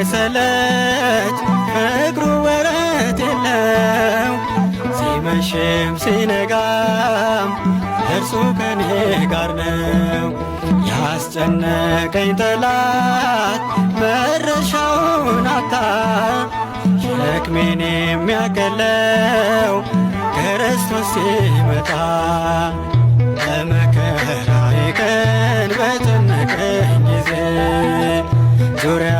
የማይሰለች ፍቅሩ ወረት የለው። ሲመሽም ሲነጋም እርሱ ከኔ ጋር ነው። ያስጨነቀኝ ጠላት መድረሻውን አጣ። ሸክሜን የሚያቀለው ክርስቶስ ሲመጣ። በመከራዬ ቀን በጨነቀኝ ጊዜ ዙሪያ